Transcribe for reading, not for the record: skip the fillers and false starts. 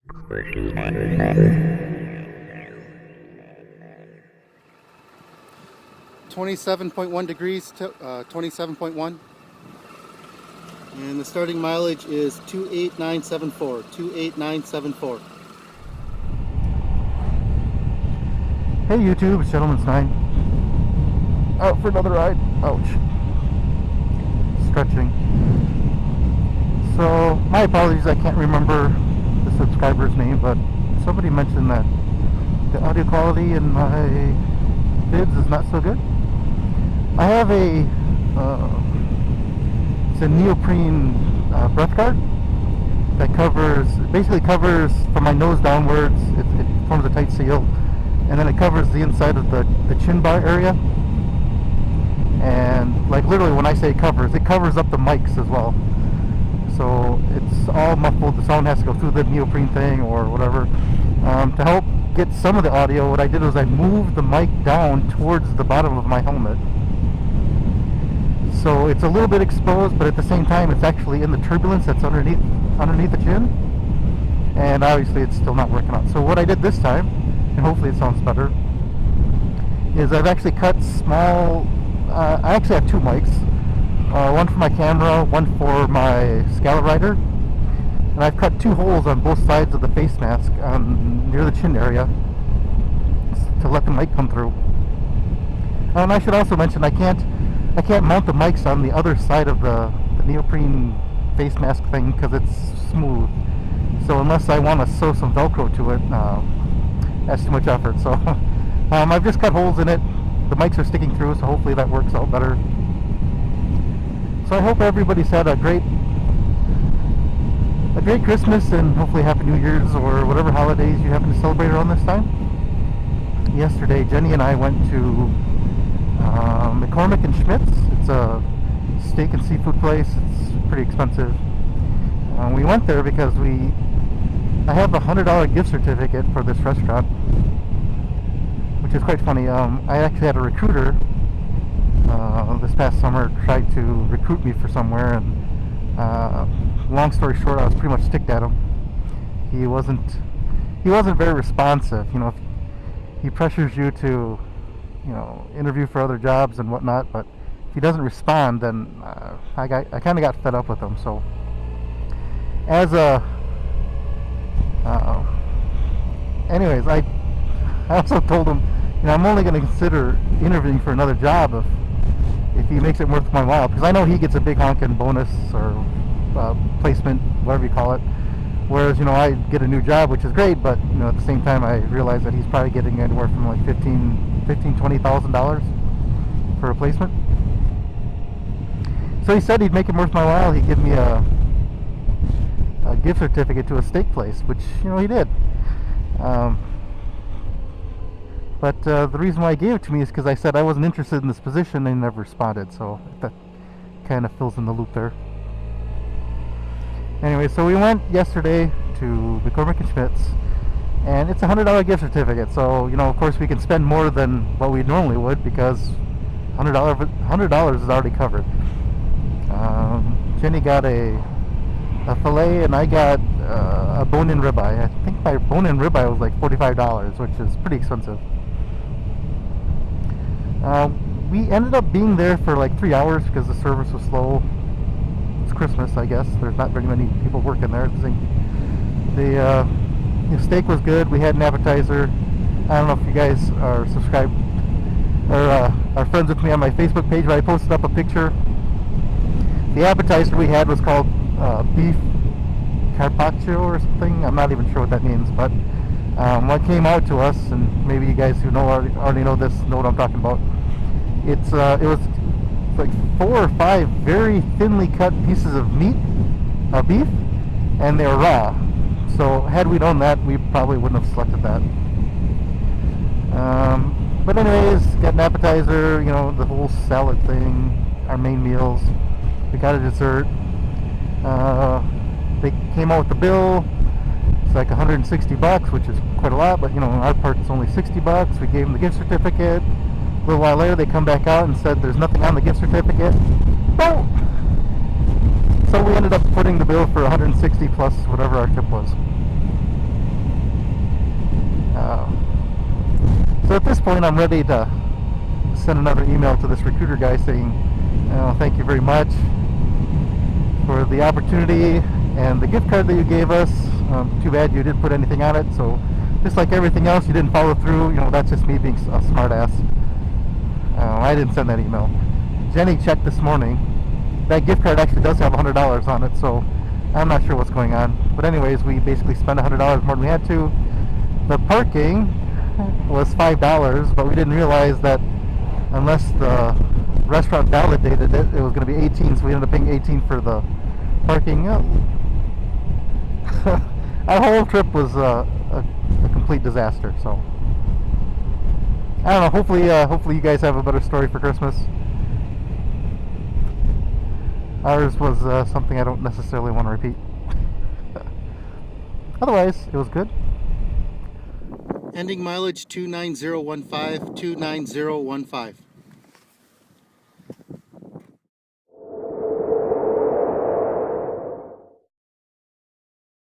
.1 degrees to 27.1, and the starting mileage is 28974. 28974. Hey YouTube, it's Gentleman's9. Out for another ride. Ouch. Stretching. So, my apologies, I can't remember the subscriber's name, but somebody mentioned that the audio quality in my vids is not so good. I have it's a neoprene breath guard that basically covers from my nose downwards. It forms a tight seal, and then it covers the inside of the chin bar area. And like literally when I say it covers up the mics as well. So it's all muffled. The sound has to go through the neoprene thing or whatever. To help get some of the audio, what I did was I moved the mic down towards the bottom of my helmet. So it's a little bit exposed, but at the same time it's actually in the turbulence that's underneath the chin. And obviously it's still not working out. So what I did this time, and hopefully it sounds better, is I've actually cut small, I actually have two mics. One for my camera, one for my scallop rider. And I've cut two holes on both sides of the face mask near the chin area to let the mic come through. And I should also mention I can't mount the mics on the other side of the neoprene face mask thing because it's smooth. So unless I want to sew some Velcro to it, that's too much effort. So I've just cut holes in it. The mics are sticking through, so hopefully that works out better. So I hope everybody's had a great Christmas and hopefully Happy New Year's or whatever holidays you happen to celebrate around this time. Yesterday, Jenny and I went to McCormick and Schmidt's. It's a steak and seafood place. It's pretty expensive. We went there because I have a $100 gift certificate for this restaurant, which is quite funny. I actually had a recruiter this past summer tried to recruit me for somewhere, and long story short, I was pretty much sticked at him. He wasn't very responsive. You know, he pressures you to, interview for other jobs and whatnot, but if he doesn't respond, then I kind of got fed up with him. So anyways, I also told him, I'm only going to consider interviewing for another job if he makes it worth my while, because I know he gets a big honking bonus or placement, whatever you call it, whereas I get a new job, which is great, but at the same time I realize that he's probably getting anywhere from like $20,000 for a placement. So he said he'd make it worth my while. He'd give me a gift certificate to a steak place, which he did. But the reason why he gave it to me is because I said I wasn't interested in this position, and he never responded. So that kind of fills in the loop there. Anyway, so we went yesterday to McCormick and Schmidt's, and it's a $100 gift certificate. So of course, we can spend more than what we normally would because $100 is already covered. Jenny got a fillet, and I got a bone-in ribeye. I think my bone-in ribeye was like $45, which is pretty expensive. We ended up being there for like 3 hours because the service was slow. It's Christmas, I guess. There's not very many people working there. The steak was good. We had an appetizer. I don't know if you guys are subscribed or are friends with me on my Facebook page, but I posted up a picture. The appetizer we had was called beef carpaccio or something. I'm not even sure what that means, but what came out to us, and maybe you guys who already know this know what I'm talking about. It was like 4 or 5 very thinly cut pieces of beef, and they were raw. So had we known that, we probably wouldn't have selected that. But anyways, got an appetizer, the whole salad thing, our main meals. We got a dessert. They came out with the bill. It's like $160, which is quite a lot, but our part is only $60. We gave them the gift certificate. A little while later, they come back out and said there's nothing on the gift certificate. Boom! So we ended up putting the bill for $160 plus whatever our tip was. So at this point, I'm ready to send another email to this recruiter guy saying, thank you very much for the opportunity and the gift card that you gave us. Too bad you didn't put anything on it. So just like everything else, you didn't follow through. That's just me being a smart ass. I didn't send that email. Jenny checked this morning. That gift card actually does have $100 on it, so I'm not sure what's going on. But anyways, we basically spent $100 more than we had to. The parking was $5, but we didn't realize that unless the restaurant validated it, it was going to be 18, so we ended up paying 18 for the parking. Our whole trip was a complete disaster. So I don't know. Hopefully you guys have a better story for Christmas. Ours was something I don't necessarily want to repeat. Otherwise, it was good. Ending mileage 29015, 29015.